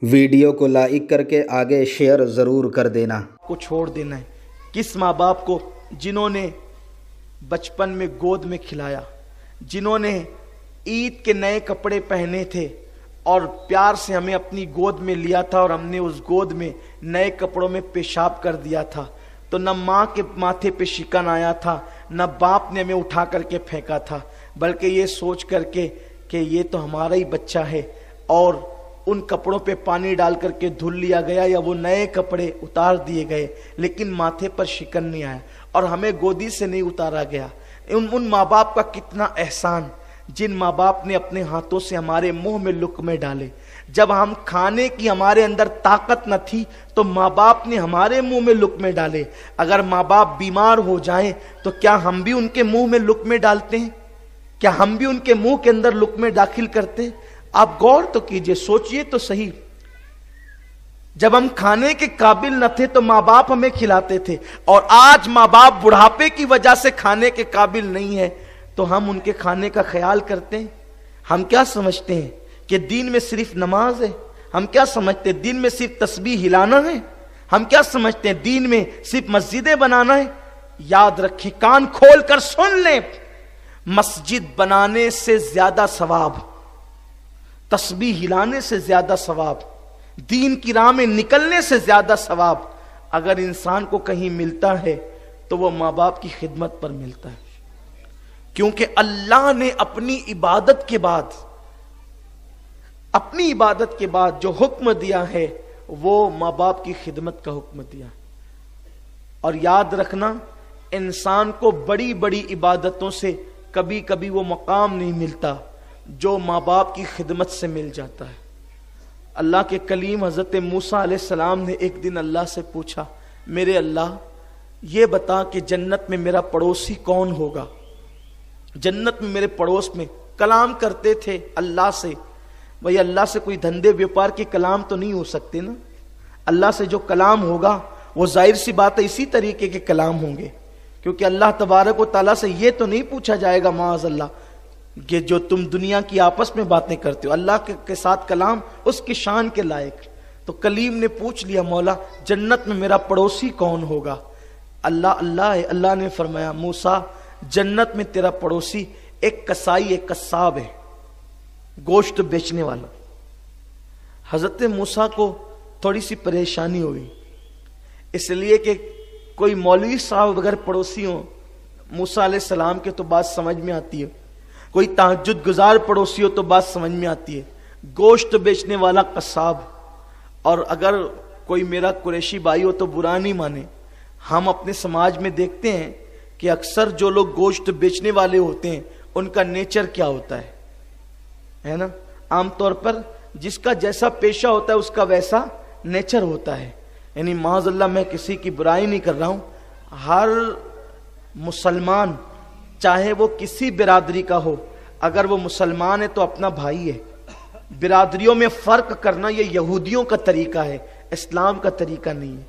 Video کو like کر کے آگے شیئر ضرور کر دینا۔ کو چھوڑ دینا ہے۔ کس ماں باپ کو جنہوں نے بچپن میں گود میں کھلایا، جنہوں نے عید کے نئے کپڑے پہنے تھے اور پیار سے ہمیں اپنی گود میں لیا تھا اور ہم نے اس گود میں نئے کپڑوں میں پیشاب کر دیا تھا، تو نہ ماں کے ماتھے پہ شکن آیا تھا، نہ باپ نے ہمیں اٹھا کر کے پھینکا تھا، بلکہ یہ سوچ کر کے کہ یہ تو ہمارا ہی بچہ ہے، اور ان کپڑوں پہ پانی ڈال کر کے دھل لیا گیا یا وہ نئے کپڑے اتار دیے گئے، لیکن ماتھے پر شکن نہیں آیا اور ہمیں گودی سے نہیں اتارا گیا۔ ان ماں باپ کا کتنا احسان، جن ماں باپ نے اپنے ہاتھوں سے ہمارے منہ میں لقمے ڈالے۔ جب ہم کھانے کی ہمارے اندر طاقت نہ تھی تو ماں باپ نے ہمارے منہ میں لقمے ڈالے۔ اگر ماں باپ بیمار ہو جائیں تو کیا ہم بھی ان کے منہ میں لقمے ڈالتے ہیں؟ کیا ہم بھی ان کے منہ کے اندر لقمے داخل کرتے ہیں؟ آپ غور تو کیجئے، سوچئے تو صحیح۔ جب ہم کھانے کے قابل نہ تھے تو ماں باپ ہمیں کھلاتے تھے، اور آج ماں باپ بڑھاپے کی وجہ سے کھانے کے قابل نہیں ہے تو ہم ان کے کھانے کا خیال کرتے ہیں۔ ہم کیا سمجھتے ہیں کہ دین میں صرف نماز ہے؟ ہم کیا سمجھتے ہیں دین میں صرف تسبیح ہلانا ہے؟ ہم کیا سمجھتے ہیں دین میں صرف مسجدیں بنانا ہے؟ یاد رکھیں، کان کھول کر سن لیں، مسجد بنانے سے زیادہ ثواب، تسبیح ہلانے سے زیادہ ثواب، دین کی راہ میں نکلنے سے زیادہ ثواب اگر انسان کو کہیں ملتا ہے تو وہ ماں باپ کی خدمت پر ملتا ہے، کیونکہ اللہ نے اپنی عبادت کے بعد جو حکم دیا ہے وہ ماں باپ کی خدمت کا حکم دیا۔ اور یاد رکھنا، انسان کو بڑی بڑی عبادتوں سے کبھی کبھی وہ مقام نہیں ملتا جو ماں باپ کی خدمت سے مل جاتا ہے۔ اللہ کے کلیم حضرت موسیٰ علیہ السلام نے ایک دن اللہ سے پوچھا، میرے اللہ یہ بتا کہ جنت میں میرا پڑوسی کون ہوگا؟ جنت میں میرے پڑوس میں کلام کرتے تھے اللہ سے۔ بھئی اللہ سے کوئی دھندے بیوپار کے کلام تو نہیں ہو سکتے نا؟ اللہ سے جو کلام ہوگا وہ ظاہر سی بات ہے اسی طریقے کے کلام ہوں گے، کیونکہ اللہ تبارک و تعالیٰ سے یہ تو نہیں پوچھا جائے گا معاذ اللہ کہ جو تم دنیا کی آپس میں باتیں کرتے ہو، اللہ کے ساتھ کلام اس کی شان کے لائق۔ تو کلیم نے پوچھ لیا، مولا جنت میں میرا پڑوسی کون ہوگا؟ اللہ نے فرمایا، موسیٰ جنت میں تیرا پڑوسی ایک کسائی، ایک قصاب ہے، گوشت بیچنے والا۔ حضرت موسیٰ کو تھوڑی سی پریشانی ہوئی، اس لیے کہ کوئی مولوی صاحب اگر پڑوسی ہوں موسیٰ علیہ السلام کے تو بات سمجھ میں آتی ہے، کوئی تہجد گزار پڑوسی ہو تو بات سمجھ میں آتی ہے، گوشت بیچنے والا قصاب۔ اور اگر کوئی میرا قریشی بھائی ہو تو برا نہیں مانے، ہم اپنے سماج میں دیکھتے ہیں کہ اکثر جو لوگ گوشت بیچنے والے ہوتے ہیں ان کا نیچر کیا ہوتا ہے نا؟ عام طور پر جس کا جیسا پیشہ ہوتا ہے اس کا ویسا نیچر ہوتا ہے۔ یعنی معاذ اللہ میں کسی کی برائی نہیں کر رہا ہوں، ہر مسلمان چاہے وہ کسی برادری کا ہو، اگر وہ مسلمان ہے تو اپنا بھائی ہے۔ برادریوں میں فرق کرنا یہ یہودیوں کا طریقہ ہے، اسلام کا طریقہ نہیں ہے،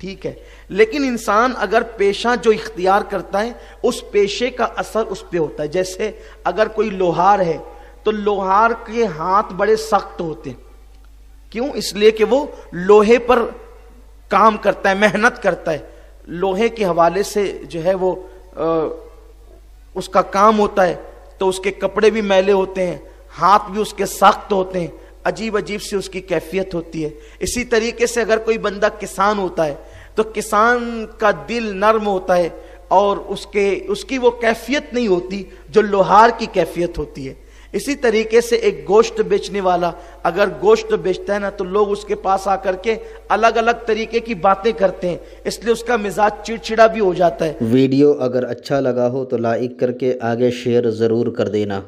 ٹھیک ہے؟ لیکن انسان اگر پیشہ جو اختیار کرتا ہے اس پیشے کا اثر اس پہ ہوتا ہے۔ جیسے اگر کوئی لوہار ہے تو لوہار کے ہاتھ بڑے سخت ہوتے ہیں، کیوں؟ اس لیے کہ وہ لوہے پر کام کرتا ہے، محنت کرتا ہے، لوہے کے حوالے سے جو ہے وہ اس کا کام ہوتا ہے، تو اس کے کپڑے بھی میلے ہوتے ہیں، ہاتھ بھی اس کے سخت ہوتے ہیں، عجیب عجیب سی اس کی کیفیت ہوتی ہے۔ اسی طریقے سے اگر کوئی بندہ کسان ہوتا ہے تو کسان کا دل نرم ہوتا ہے اور اس کی وہ کیفیت نہیں ہوتی جو لوہار کی کیفیت ہوتی ہے۔ اسی طریقے سے ایک گوشت بیچنے والا اگر گوشت بیچتا ہے نا تو لوگ اس کے پاس آ کر کے الگ الگ طریقے کی باتیں کرتے ہیں، اس لیے اس کا مزاج چڑچڑا بھی ہو جاتا ہے۔ ویڈیو اگر اچھا لگا ہو تو لائک کر کے آگے شیئر ضرور کر دینا۔